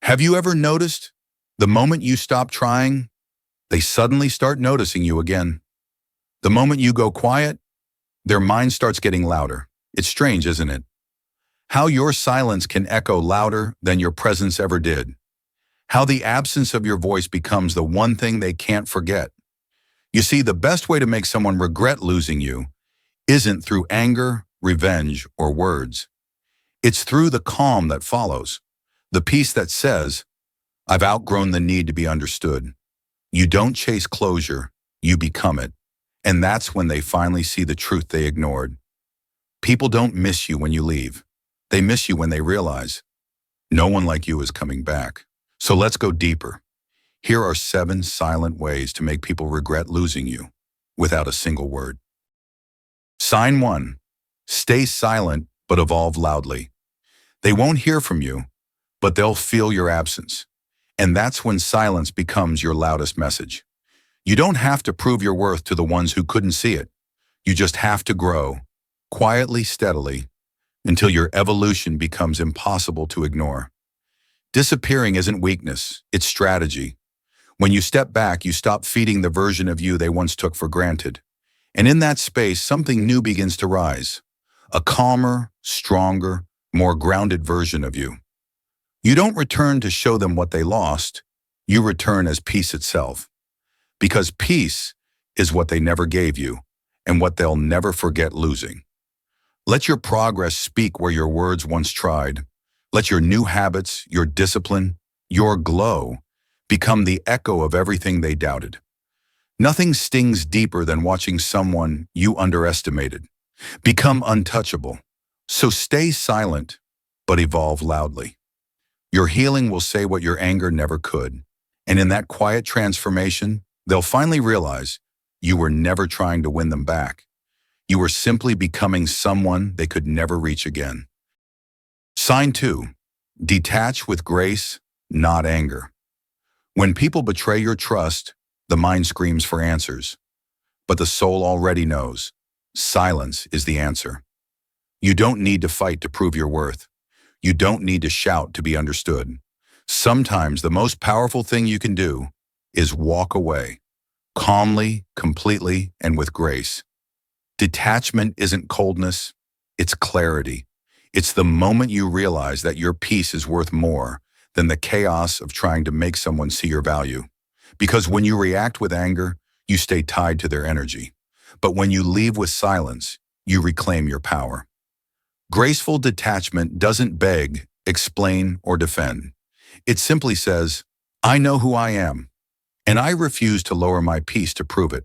Have you ever noticed the moment you stop trying, they suddenly start noticing you again? The moment you go quiet, their mind starts getting louder. It's strange, isn't it? How your silence can echo louder than your presence ever did. How the absence of your voice becomes the one thing they can't forget. You see, the best way to make someone regret losing you isn't through anger, revenge, or words. It's through the calm that follows, the peace that says, I've outgrown the need to be understood. You don't chase closure, you become it. And that's when they finally see the truth they ignored. People don't miss you when you leave. They miss you when they realize no one like you is coming back. So let's go deeper. Here are 7 silent ways to make people regret losing you without a single word. Sign 1. Stay silent but evolve loudly. They won't hear from you, but they'll feel your absence. And that's when silence becomes your loudest message. You don't have to prove your worth to the ones who couldn't see it. You just have to grow, quietly, steadily, until your evolution becomes impossible to ignore. Disappearing isn't weakness, it's strategy. When you step back, you stop feeding the version of you they once took for granted. And in that space, something new begins to rise. A calmer, stronger, more grounded version of you. You don't return to show them what they lost. You return as peace itself. Because peace is what they never gave you and what they'll never forget losing. Let your progress speak where your words once tried. Let your new habits, your discipline, your glow become the echo of everything they doubted. Nothing stings deeper than watching someone you underestimated become untouchable. So stay silent, but evolve loudly. Your healing will say what your anger never could. And in that quiet transformation, they'll finally realize you were never trying to win them back. You were simply becoming someone they could never reach again. Sign 2. Detach with grace, not anger. When people betray your trust, the mind screams for answers. But the soul already knows. Silence is the answer. You don't need to fight to prove your worth. You don't need to shout to be understood. Sometimes the most powerful thing you can do is walk away, calmly, completely, and with grace. Detachment isn't coldness, it's clarity. It's the moment you realize that your peace is worth more than the chaos of trying to make someone see your value. Because when you react with anger, you stay tied to their energy. But when you leave with silence, you reclaim your power. Graceful detachment doesn't beg, explain, or defend. It simply says, I know who I am, and I refuse to lower my peace to prove it.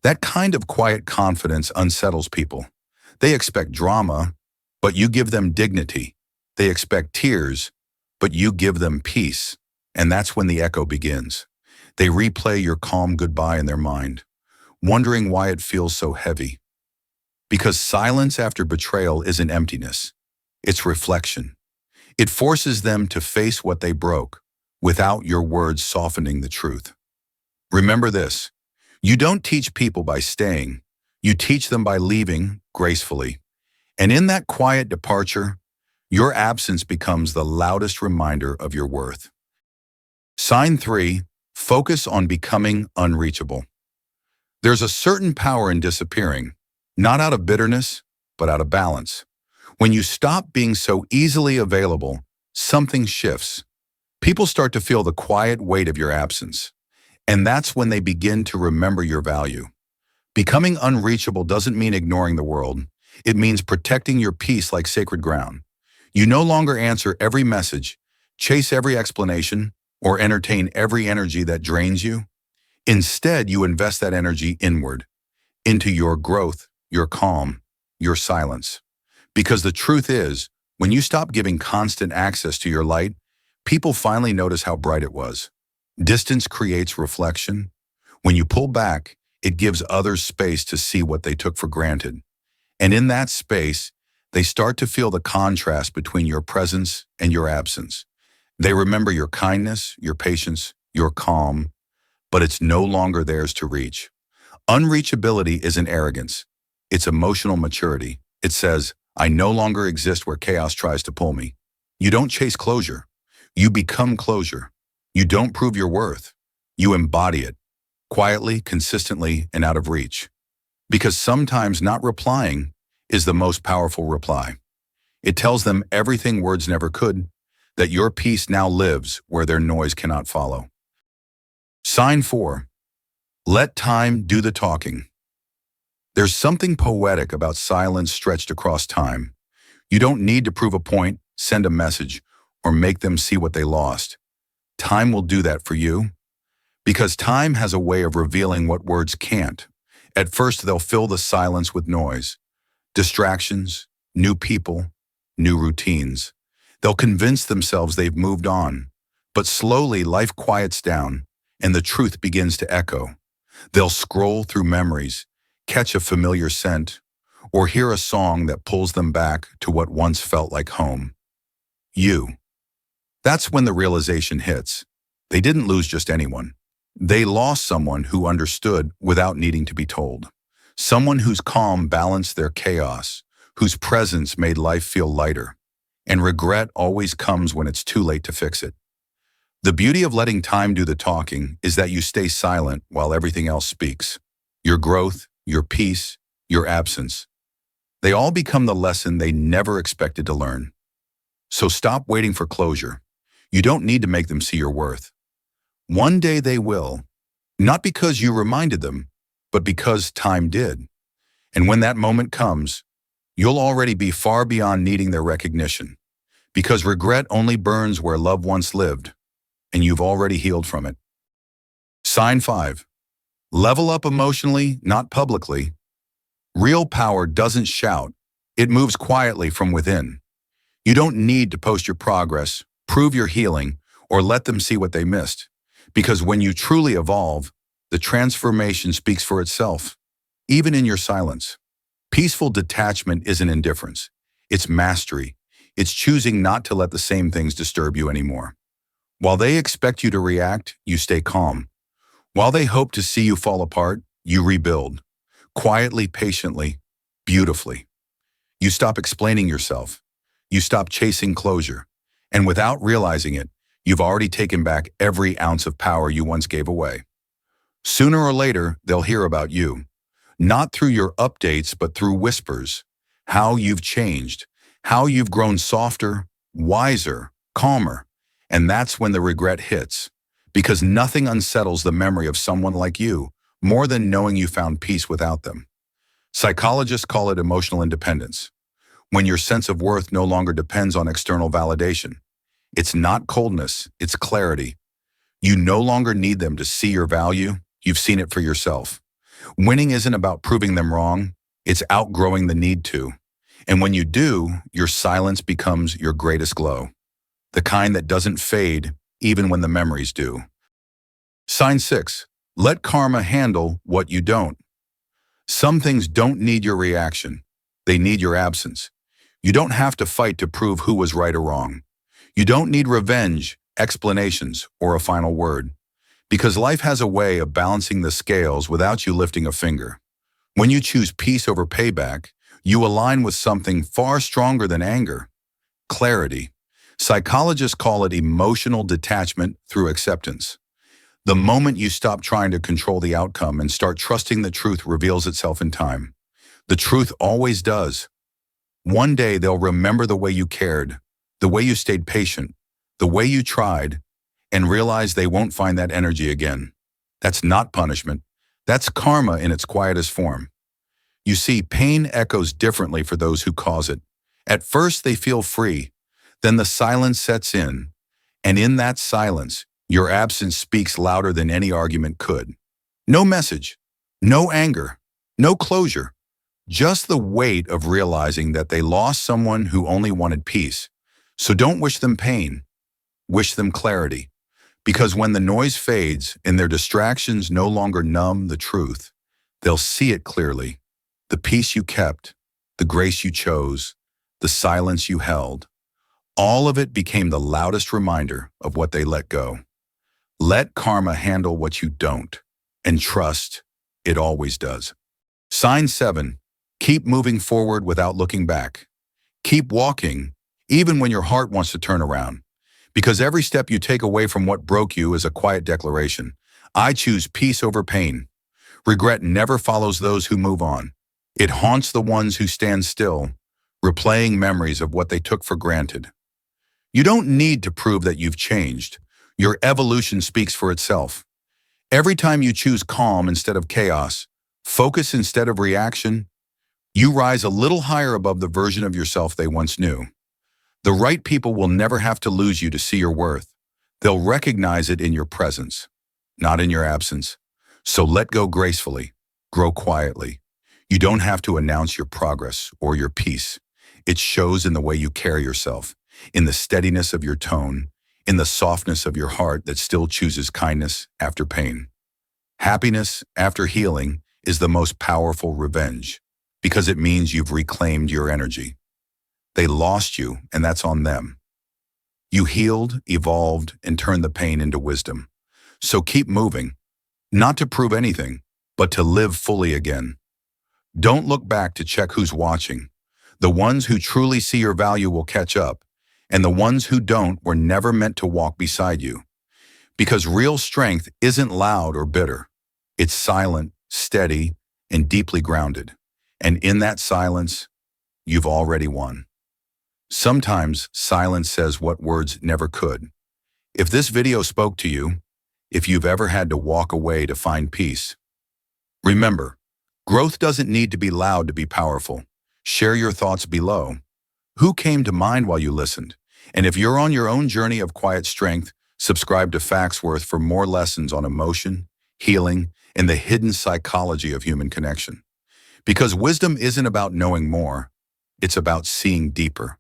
That kind of quiet confidence unsettles people. They expect drama, but you give them dignity. They expect tears, but you give them peace. And that's when the echo begins. They replay your calm goodbye in their mind, wondering why it feels so heavy. Because silence after betrayal isn't emptiness, it's reflection. It forces them to face what they broke without your words softening the truth. Remember this, you don't teach people by staying, you teach them by leaving gracefully. And in that quiet departure, your absence becomes the loudest reminder of your worth. Sign 3, focus on becoming unreachable. There's a certain power in disappearing, not out of bitterness, but out of balance. When you stop being so easily available, something shifts. People start to feel the quiet weight of your absence. And that's when they begin to remember your value. Becoming unreachable doesn't mean ignoring the world. It means protecting your peace like sacred ground. You no longer answer every message, chase every explanation, or entertain every energy that drains you. Instead, you invest that energy inward, into your growth, your calm, your silence. Because the truth is, when you stop giving constant access to your light, people finally notice how bright it was. Distance creates reflection. When you pull back, it gives others space to see what they took for granted. And in that space, they start to feel the contrast between your presence and your absence. They remember your kindness, your patience, your calm, but it's no longer theirs to reach. Unreachability isn't arrogance. It's emotional maturity. It says, I no longer exist where chaos tries to pull me. You don't chase closure. You become closure. You don't prove your worth. You embody it, quietly, consistently, and out of reach. Because sometimes not replying is the most powerful reply. It tells them everything words never could, that your peace now lives where their noise cannot follow. Sign 4. Let time do the talking. There's something poetic about silence stretched across time. You don't need to prove a point, send a message, or make them see what they lost. Time will do that for you. Because time has a way of revealing what words can't. At first, they'll fill the silence with noise, distractions, new people, new routines. They'll convince themselves they've moved on. But slowly, life quiets down, and the truth begins to echo. They'll scroll through memories, catch a familiar scent, or hear a song that pulls them back to what once felt like home. You. That's when the realization hits. They didn't lose just anyone. They lost someone who understood without needing to be told. Someone whose calm balanced their chaos, whose presence made life feel lighter. And regret always comes when it's too late to fix it. The beauty of letting time do the talking is that you stay silent while everything else speaks. Your growth, your peace, your absence. They all become the lesson they never expected to learn. So stop waiting for closure. You don't need to make them see your worth. One day they will, not because you reminded them, but because time did. And when that moment comes, you'll already be far beyond needing their recognition. Because regret only burns where love once lived, and you've already healed from it. Sign 5. Level up emotionally, not publicly. Real power doesn't shout. It moves quietly from within. You don't need to post your progress, prove your healing, or let them see what they missed. Because when you truly evolve, the transformation speaks for itself, even in your silence. Peaceful detachment isn't indifference. It's mastery. It's choosing not to let the same things disturb you anymore. While they expect you to react, you stay calm. While they hope to see you fall apart, you rebuild. Quietly, patiently, beautifully. You stop explaining yourself. You stop chasing closure. And without realizing it, you've already taken back every ounce of power you once gave away. Sooner or later, they'll hear about you. Not through your updates, but through whispers. How you've changed. How you've grown softer, wiser, calmer. And that's when the regret hits. Because nothing unsettles the memory of someone like you more than knowing you found peace without them. Psychologists call it emotional independence. When your sense of worth no longer depends on external validation. It's not coldness, it's clarity. You no longer need them to see your value, you've seen it for yourself. Winning isn't about proving them wrong, it's outgrowing the need to. And when you do, your silence becomes your greatest glow. The kind that doesn't fade, even when the memories do. Sign 6. Let karma handle what you don't. Some things don't need your reaction. They need your absence. You don't have to fight to prove who was right or wrong. You don't need revenge, explanations, or a final word. Because life has a way of balancing the scales without you lifting a finger. When you choose peace over payback, you align with something far stronger than anger. Clarity. Psychologists call it emotional detachment through acceptance. The moment you stop trying to control the outcome and start trusting the truth reveals itself in time. The truth always does. One day they'll remember the way you cared, the way you stayed patient, the way you tried, and realize they won't find that energy again. That's not punishment. That's karma in its quietest form. You see, pain echoes differently for those who cause it. At first they feel free, then the silence sets in, and in that silence, your absence speaks louder than any argument could. No message, no anger, no closure. Just the weight of realizing that they lost someone who only wanted peace. So don't wish them pain, wish them clarity. Because when the noise fades and their distractions no longer numb the truth, they'll see it clearly. The peace you kept, the grace you chose, the silence you held. All of it became the loudest reminder of what they let go. Let karma handle what you don't, and trust it always does. Sign 7. Keep moving forward without looking back. Keep walking, even when your heart wants to turn around. Because every step you take away from what broke you is a quiet declaration. I choose peace over pain. Regret never follows those who move on. It haunts the ones who stand still, replaying memories of what they took for granted. You don't need to prove that you've changed. Your evolution speaks for itself. Every time you choose calm instead of chaos, focus instead of reaction, you rise a little higher above the version of yourself they once knew. The right people will never have to lose you to see your worth. They'll recognize it in your presence, not in your absence. So let go gracefully, grow quietly. You don't have to announce your progress or your peace. It shows in the way you carry yourself, in the steadiness of your tone, in the softness of your heart that still chooses kindness after pain. Happiness after healing is the most powerful revenge because it means you've reclaimed your energy. They lost you, and that's on them. You healed, evolved, and turned the pain into wisdom. So keep moving, not to prove anything, but to live fully again. Don't look back to check who's watching. The ones who truly see your value will catch up, and the ones who don't were never meant to walk beside you. Because real strength isn't loud or bitter. It's silent, steady, and deeply grounded. And in that silence, you've already won. Sometimes silence says what words never could. If this video spoke to you, if you've ever had to walk away to find peace, remember, growth doesn't need to be loud to be powerful. Share your thoughts below. Who came to mind while you listened? And if you're on your own journey of quiet strength, subscribe to Factsworth for more lessons on emotion, healing, and the hidden psychology of human connection. Because wisdom isn't about knowing more, it's about seeing deeper.